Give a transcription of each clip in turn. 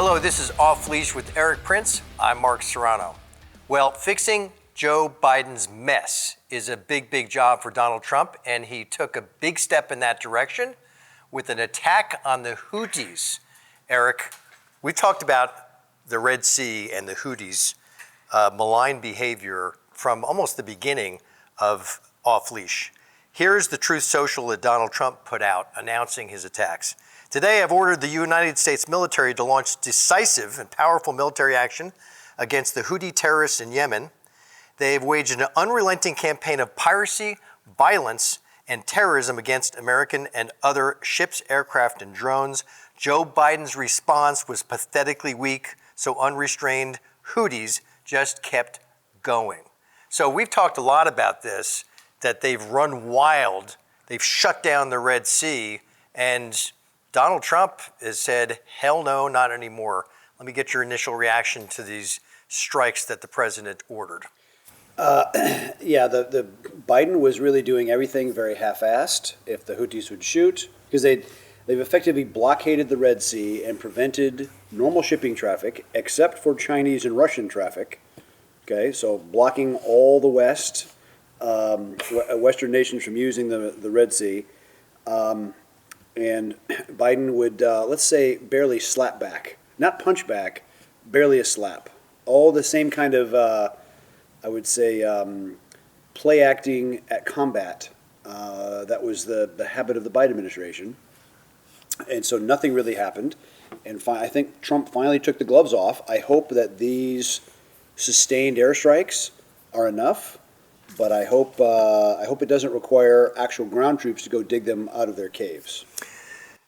Hello, this is Off Leash with Eric Prince. I'm Mark Serrano. Well, fixing Joe Biden's mess is a big job for Donald Trump, and he took a big step in that direction with an attack on the Houthis. Eric, we talked about the Red Sea and the Houthis' malign behavior from almost the beginning of Off Leash. Here's the Truth Social that Donald Trump put out announcing his attacks. Today, I've ordered the United States military to launch decisive and powerful military action against the Houthi terrorists in Yemen. They have waged an unrelenting campaign of piracy, violence, and terrorism against American and other ships, aircraft, and drones. Joe Biden's response was pathetically weak, so unrestrained Houthis just kept going. So we've talked a lot about this, that they've run wild, they've shut down the Red Sea, and Donald Trump has said, hell no, not anymore. Let me get your initial reaction to these strikes that the president ordered. The Biden was really doing everything very half-assed. If the Houthis would shoot, because they've effectively blockaded the Red Sea and prevented normal shipping traffic, except for Chinese and Russian traffic. Okay, so blocking all the Western nations from using the Red Sea. And Biden would, let's say, barely slap back. Not punch back, barely a slap. All the same kind of, I would say, play acting at combat. That was the habit of the Biden administration. And so nothing really happened. And I think Trump finally took the gloves off. I hope that these sustained airstrikes are enough. But I hope it doesn't require actual ground troops to go dig them out of their caves.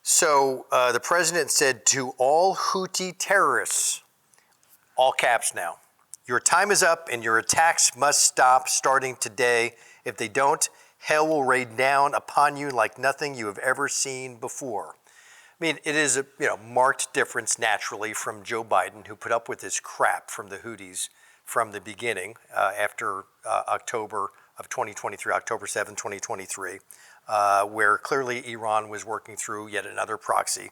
So the president said to all Houthi terrorists, all caps now, your time is up and your attacks must stop starting today. If they don't, hell will rain down upon you like nothing you have ever seen before. I mean, it is a marked difference naturally from Joe Biden, who put up with this crap from the Houthis from the beginning after October of 2023, October 7, 2023, where clearly Iran was working through yet another proxy.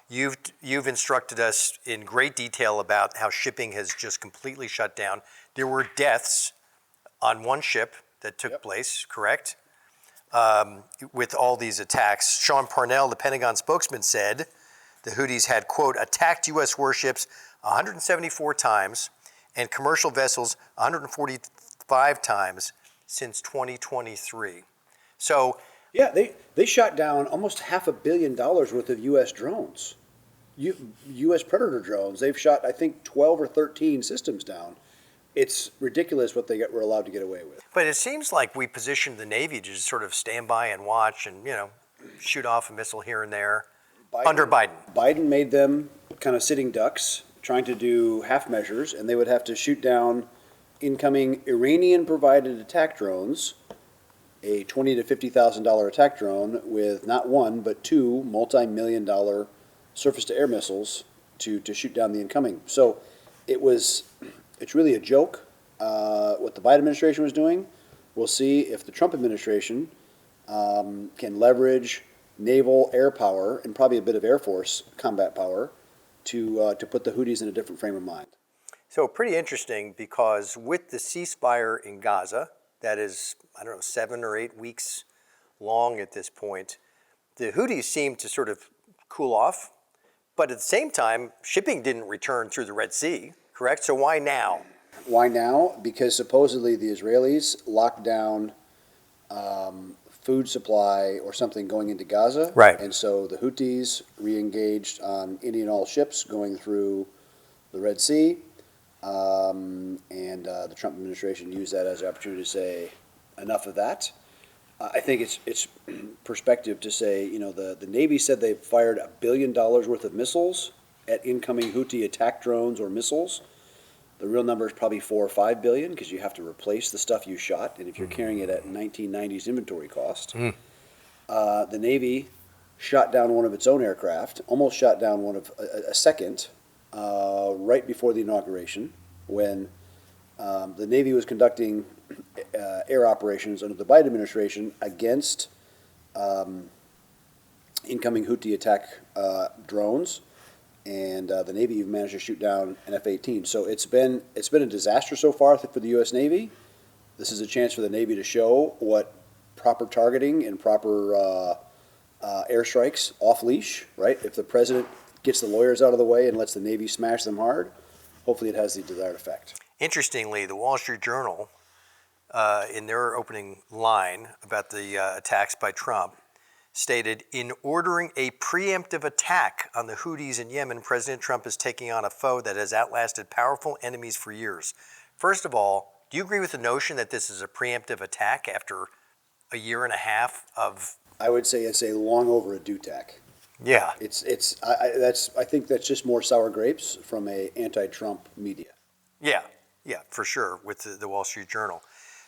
You've instructed us in great detail about how shipping has just completely shut down. There were deaths on one ship that took place, correct? With all these attacks. Sean Parnell, the Pentagon spokesman, said the Houthis had, quote, attacked U.S. warships 174 times and commercial vessels 145 times since 2023. So, yeah, they shot down almost $500 million worth of U.S. drones, U.S. Predator drones. They've shot, I think, 12 or 13 systems down. It's ridiculous what they were allowed to get away with. But it seems like we positioned the Navy to just sort of stand by and watch and, shoot off a missile here and there under Biden. Biden made them kind of sitting ducks, trying to do half measures, and they would have to shoot down incoming Iranian-provided attack drones, a $20,000 to $50,000 attack drone with not one but two multi-million-dollar surface-to-air missiles to shoot down the incoming. So it's really a joke what the Biden administration was doing. We'll see if the Trump administration can leverage naval air power and probably a bit of Air Force combat power to put the Houthis in a different frame of mind. So pretty interesting, because with the ceasefire in Gaza, that is, 7 or 8 weeks long at this point, the Houthis seem to sort of cool off, but at the same time, shipping didn't return through the Red Sea, correct? So why now? Why now? Because supposedly the Israelis locked down food supply or something going into Gaza. Right. And so the Houthis re-engaged on any and all ships going through the Red Sea. And the Trump administration used that as an opportunity to say, enough of that. I think it's perspective to say, the Navy said they fired $1 billion worth of missiles at incoming Houthi attack drones or missiles. The real number is probably 4 or 5 billion, because you have to replace the stuff you shot, and if you're carrying it at 1990s inventory cost. The Navy shot down one of its own aircraft, almost shot down a second, right before the inauguration, when the Navy was conducting air operations under the Biden administration against incoming Houthi attack drones. and the Navy even managed to shoot down an F-18. So it's been a disaster so far for the U.S. Navy. This is a chance for the Navy to show what proper targeting and proper airstrikes off leash, right? If the president gets the lawyers out of the way and lets the Navy smash them hard, hopefully it has the desired effect. Interestingly, the Wall Street Journal, in their opening line about the attacks by Trump, stated, in ordering a preemptive attack on the Houthis in Yemen, President Trump is taking on a foe that has outlasted powerful enemies for years. First of all, do you agree with the notion that this is a preemptive attack after a year and a half of? I would say it's a long overdue tack. Yeah. I think that's just more sour grapes from a anti-Trump media. Yeah, for sure, with the Wall Street Journal.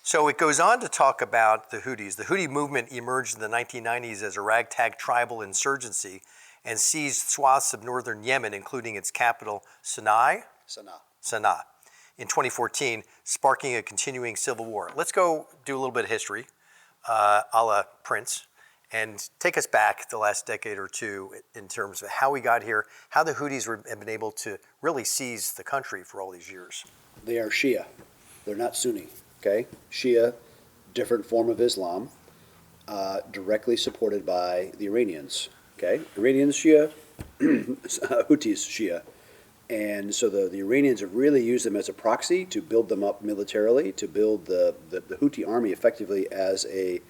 So it goes on to talk about the Houthis. The Houthi movement emerged in the 1990s as a ragtag tribal insurgency and seized swaths of northern Yemen, including its capital, Sana'a, in 2014, sparking a continuing civil war. Let's go do a little bit of history, a la Prince, and take us back the last decade or two in terms of how we got here, how the Houthis have been able to really seize the country for all these years. They are Shia. They're not Sunni, okay? Shia, different form of Islam, directly supported by the Iranians, okay? Iranians Shia, Houthis Shia. And so the Iranians have really used them as a proxy to build them up militarily, to build the Houthi army effectively as an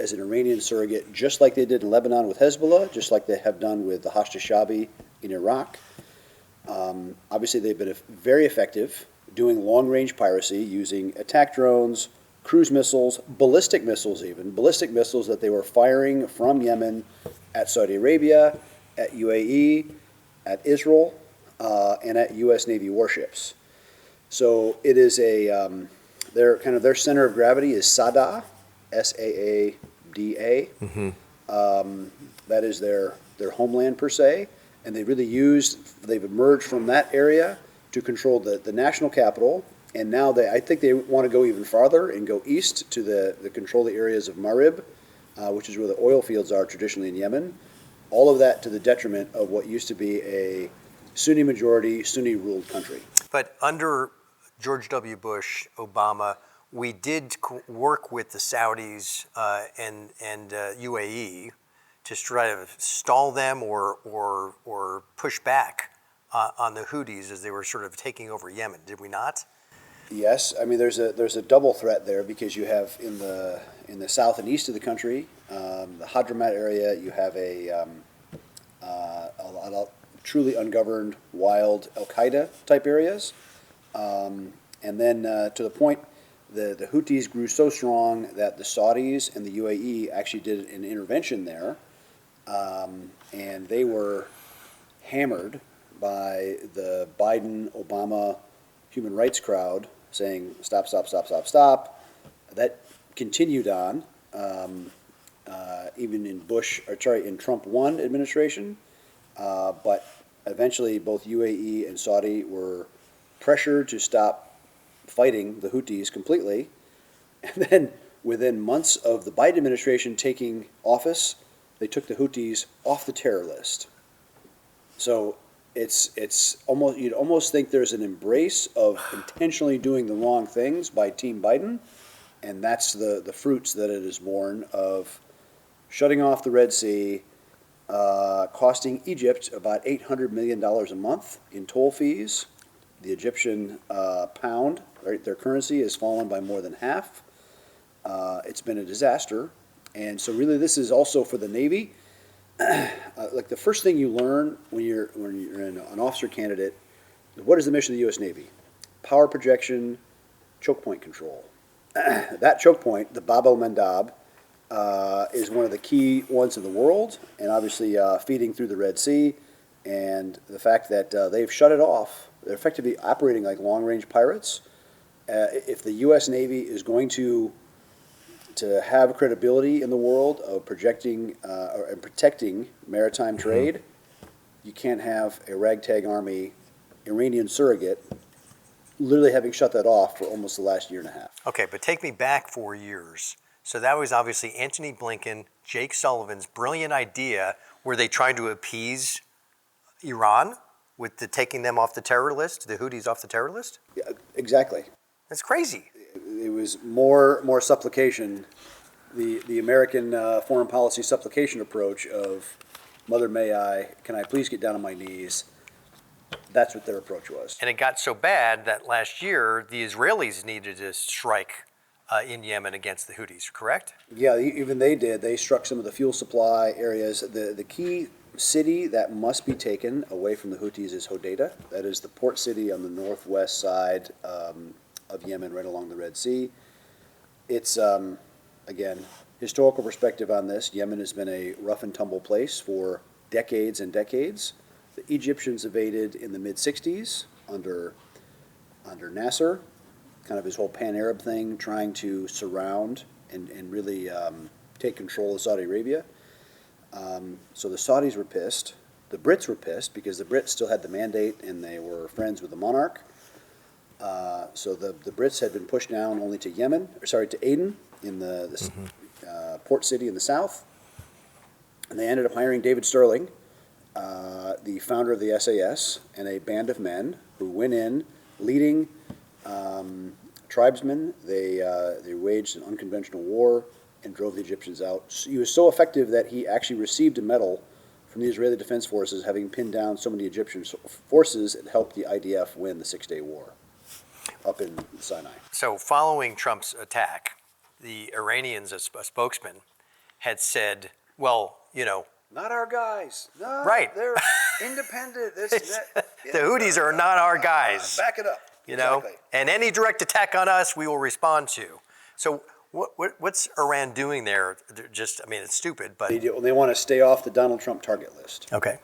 Iranian surrogate, just like they did in Lebanon with Hezbollah, just like they have done with the Hashd-e-Shaabi in Iraq. Obviously, they've been very effective doing long-range piracy using attack drones, cruise missiles, ballistic missiles that they were firing from Yemen at Saudi Arabia, at UAE, at Israel, and at U.S. Navy warships. So it is their center of gravity is Saada, Saada. That is their homeland per se, and they've emerged from that area to control the national capital, and now I think they want to go even farther and go east to the control the areas of Marib, which is where the oil fields are traditionally in Yemen. All of that to the detriment of what used to be a Sunni majority, Sunni ruled country. But under George W. Bush, Obama, we did work with the Saudis and UAE to try to stall them or push back on the Houthis as they were sort of taking over Yemen. Did we not? Yes, I mean there's a double threat there because you have in the south and east of the country, the Hadramaut area, you have a lot of truly ungoverned, wild Al-Qaeda type areas, and then to the point. The Houthis grew so strong that the Saudis and the UAE actually did an intervention there, and they were hammered by the Biden-Obama human rights crowd saying, stop, stop, stop, stop, stop. That continued on, even in Trump 1 administration, but eventually both UAE and Saudi were pressured to stop fighting the Houthis completely, and then within months of the Biden administration taking office, they took the Houthis off the terror list. So it's almost you'd almost think there's an embrace of intentionally doing the wrong things by Team Biden, and that's the fruits that it is born of shutting off the Red Sea, costing Egypt about $800 million a month in toll fees. The Egyptian pound, right, their currency has fallen by more than half. It's been a disaster. And so really this is also for the Navy. Like the first thing you learn when you're an officer candidate, what is the mission of the U.S. Navy? Power projection, choke point control. That choke point, the Bab el-Mandab, is one of the key ones in the world, and obviously feeding through the Red Sea. And the fact that they've shut it off, they're effectively operating like long-range pirates. If the U.S. Navy is going to have credibility in the world of projecting and protecting maritime trade, you can't have a ragtag army, Iranian surrogate, literally having shut that off for almost the last year and a half. Okay, but take me back 4 years. So that was obviously Antony Blinken, Jake Sullivan's brilliant idea where they tried to appease Iran with the taking them off the terror list, the Houthis off the terror list? Yeah, exactly. That's crazy. It was more supplication, the American foreign policy supplication approach of, Mother May I, can I please get down on my knees? That's what their approach was. And it got so bad that last year the Israelis needed to strike in Yemen against the Houthis, correct? Yeah, even they did. They struck some of the fuel supply areas. The key city that must be taken away from the Houthis is Hodeidah. That is the port city on the northwest side of Yemen, right along the Red Sea. It's, again, historical perspective on this. Yemen has been a rough and tumble place for decades and decades. The Egyptians invaded in the mid-60s under Nasser, kind of his whole pan-Arab thing, trying to surround and really take control of Saudi Arabia. So the Saudis were pissed. The Brits were pissed because the Brits still had the mandate and they were friends with the monarch. So the Brits had been pushed down only to to Aden in the port city in the south. And they ended up hiring David Sterling, the founder of the SAS, and a band of men who went in leading tribesmen. They waged an unconventional war and drove the Egyptians out. He was so effective that he actually received a medal from the Israeli Defense Forces, having pinned down so many Egyptian forces and helped the IDF win the Six-Day War up in Sinai. So following Trump's attack, the Iranians, a spokesman, had said, well, Not our guys. No, right. They're independent. The Houthis are not our guys. Back it up. Exactly. And any direct attack on us, we will respond to. So what's Iran doing there? It's stupid, but... They want to stay off the Donald Trump target list. Okay.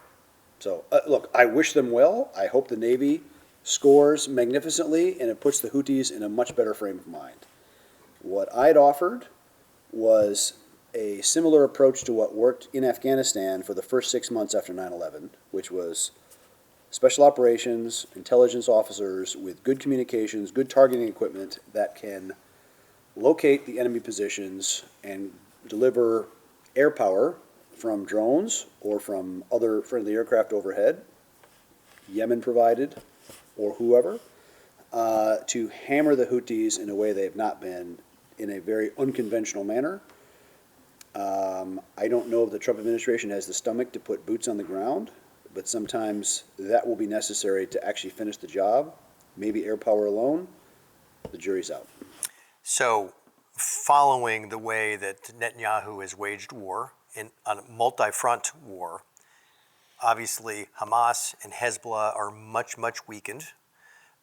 So, look, I wish them well. I hope the Navy scores magnificently, and it puts the Houthis in a much better frame of mind. What I'd offered was a similar approach to what worked in Afghanistan for the first 6 months after 9/11, which was special operations, intelligence officers with good communications, good targeting equipment that can locate the enemy positions and deliver air power from drones or from other friendly aircraft overhead, Yemen provided, or whoever, to hammer the Houthis in a way they have not been, in a very unconventional manner. I don't know if the Trump administration has the stomach to put boots on the ground, but sometimes that will be necessary to actually finish the job. Maybe air power alone, the jury's out. So, following the way that Netanyahu has waged war, on a multi-front war, obviously Hamas and Hezbollah are much, much weakened.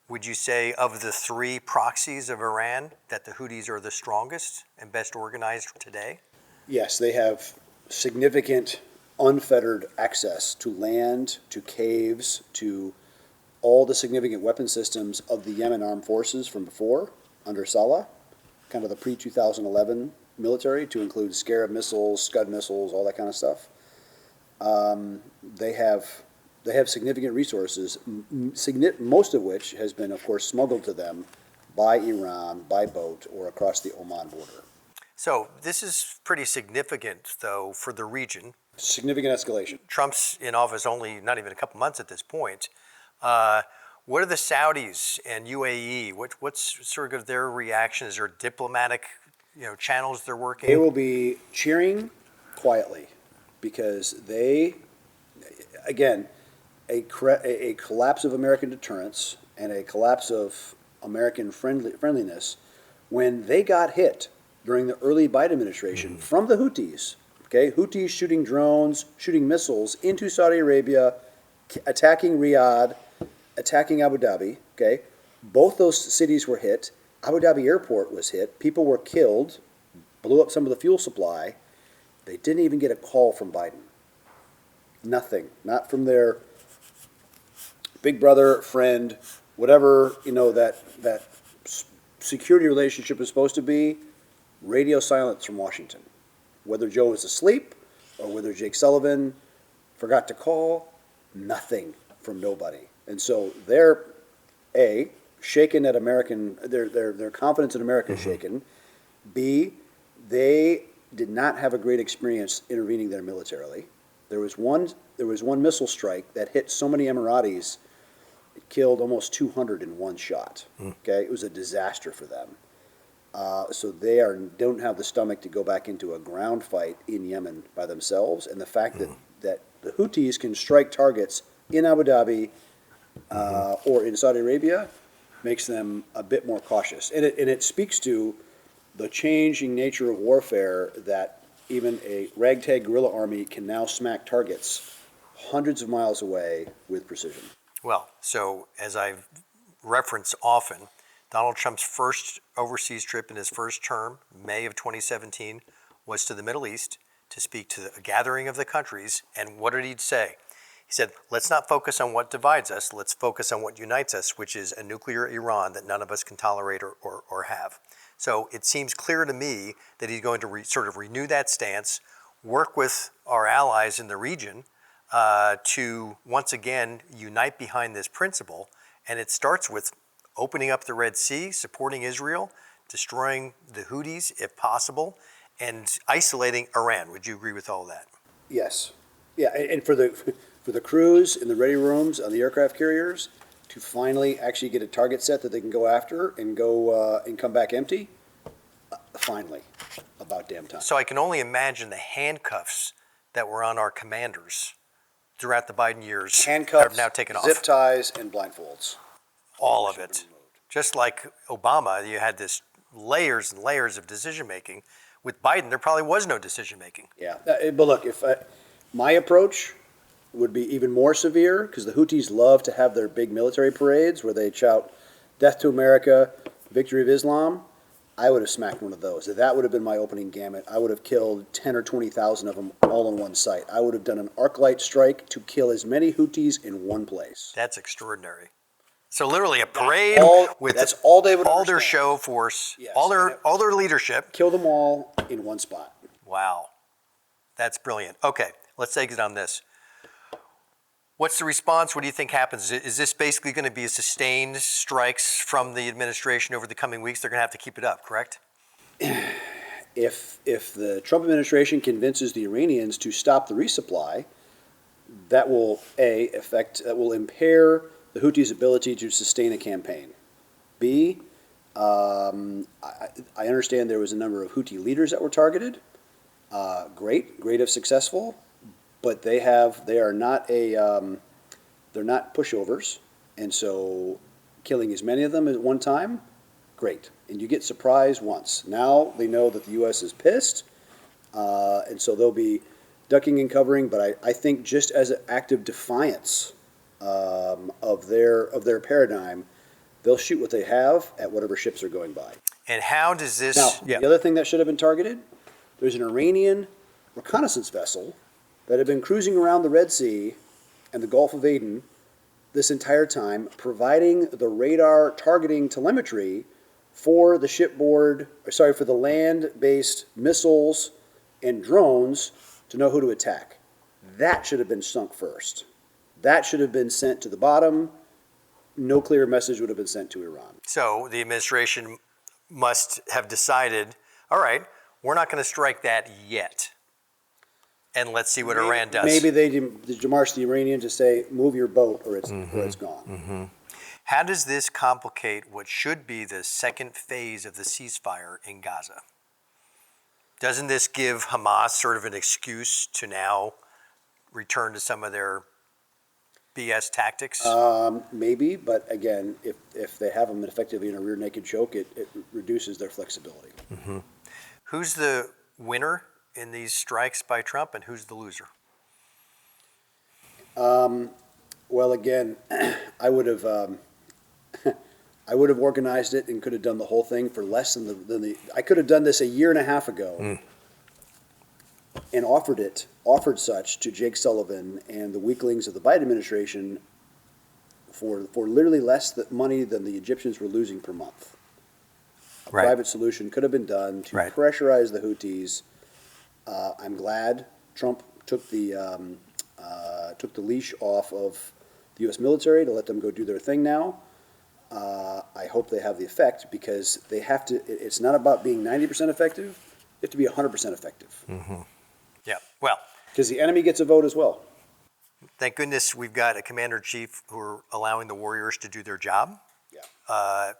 Would you say of the three proxies of Iran that the Houthis are the strongest and best organized today? Yes, they have significant unfettered access to land, to caves, to all the significant weapon systems of the Yemen armed forces from before, under Saleh, kind of the pre-2011 military, to include Scarab missiles, Scud missiles, all that kind of stuff. They have significant resources, most of which has been, of course, smuggled to them by Iran, by boat, or across the Oman border. So this is pretty significant, though, for the region. Significant escalation. Trump's in office only not even a couple months at this point. What are the Saudis and UAE? What's sort of their reaction? Is there diplomatic, channels they're working? They will be cheering quietly because they, again, a collapse of American deterrence and a collapse of American friendliness when they got hit during the early Biden administration from the Houthis. Okay, Houthis shooting drones, shooting missiles into Saudi Arabia, attacking Riyadh, attacking Abu Dhabi. Okay, both those cities were hit. Abu Dhabi airport was hit. People were killed, blew up some of the fuel supply. They didn't even get a call from Biden. Nothing. Not from their big brother, friend, whatever, that security relationship is supposed to be. Radio silence from Washington. Whether Joe was asleep or whether Jake Sullivan forgot to call, nothing from nobody. And so they're, A, shaken at American, their confidence in America is shaken. B, they did not have a great experience intervening there militarily. There was one missile strike that hit so many Emiratis, it killed almost 200 in one shot. Okay, it was a disaster for them. So they don't have the stomach to go back into a ground fight in Yemen by themselves, and the fact that the Houthis can strike targets in Abu Dhabi or in Saudi Arabia makes them a bit more cautious, and it speaks to the changing nature of warfare, that even a ragtag guerrilla army can now smack targets hundreds of miles away with precision. Well, so as I've referenced often, Donald Trump's first overseas trip in his first term, May of 2017, was to the Middle East to speak to a gathering of the countries. And what did he say? He said, let's not focus on what divides us. Let's focus on what unites us, which is a nuclear Iran that none of us can tolerate or have. So it seems clear to me that he's going to sort of renew that stance, work with our allies in the region to once again unite behind this principle. And it starts with opening up the Red Sea, supporting Israel, destroying the Houthis if possible, and isolating Iran. Would you agree with all that? Yes. Yeah, and for the crews in the ready rooms on the aircraft carriers to finally actually get a target set that they can go after and go and come back empty, finally, about damn time. So I can only imagine the handcuffs that were on our commanders throughout the Biden years Handcuffs, have now taken off. zip ties, and blindfolds. All of it. Just like Obama, you had this layers and layers of decision making. With Biden, there probably was no decision making. Yeah, but look, if my approach would be even more severe, because the Houthis love to have their big military parades where they shout "Death to America, Victory of Islam." I would have smacked one of those. That would have been my opening gamut. I would have killed 10 or 20,000 of them all in one site. I would have done an arc light strike to kill as many Houthis in one place. That's extraordinary. So literally a parade with that's all they would all their understand. show force, Yes. all their leadership. Kill them all in one spot. Wow, that's brilliant. Okay, let's exit on this. What's the response? What do you think happens? Is this basically going to be a sustained strikes from the administration over the coming weeks? They're going to have to keep it up, correct? If the Trump administration convinces the Iranians to stop the resupply, that will impair the Houthis' ability to sustain a campaign. B, I understand there was a number of Houthi leaders that were targeted. Great if successful, but they're not pushovers, and so killing as many of them at one time, great. And you get surprised once. Now they know that the U.S. is pissed, and so they'll be ducking and covering. But I think just as an act of defiance of their paradigm, they'll shoot what they have at whatever ships are going by. And how does this? Now, the other thing that should have been targeted, there's an Iranian reconnaissance vessel that had been cruising around the Red Sea and the Gulf of Aden this entire time, providing the radar targeting telemetry for the land-based missiles and drones to know who to attack. That should have been sunk first. That should have been sent to the bottom. No clear message would have been sent to Iran. So the administration must have decided, all right, we're not going to strike that yet. And let's see what Iran does. Maybe they demarched the Iranians to say, move your boat or it's gone. Mm-hmm. How does this complicate what should be the second phase of the ceasefire in Gaza? Doesn't this give Hamas sort of an excuse to now return to some of their BS tactics? Maybe, but again, if they have them effectively in a rear naked choke, it reduces their flexibility. Mm-hmm. Who's the winner in these strikes by Trump, and who's the loser? Well, again, I would have organized it and could have done the whole thing for less than the. I could have done this a year and a half ago, and offered such to Jake Sullivan and the weaklings of the Biden administration for literally less money than the Egyptians were losing per month. A private solution could have been done to pressurize the Houthis. I'm glad Trump took the leash off of the U.S. military to let them go do their thing now. I hope they have the effect, because they have to. It's not about being 90% effective. You have to be 100% effective. Mm-hmm. Yeah. Well, Because the enemy gets a vote as well. Thank goodness we've got a commander-in-chief who are allowing the warriors to do their job.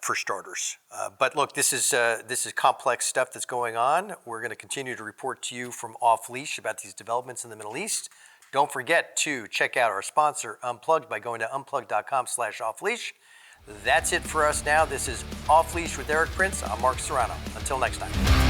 For starters. But look, this is complex stuff that's going on. We're going to continue to report to you from Off Leash about these developments in the Middle East. Don't forget to check out our sponsor, Unplugged, by going to unplugged.com/offleash. That's it for us now. This is Off Leash with Eric Prince. I'm Mark Serrano. Until next time.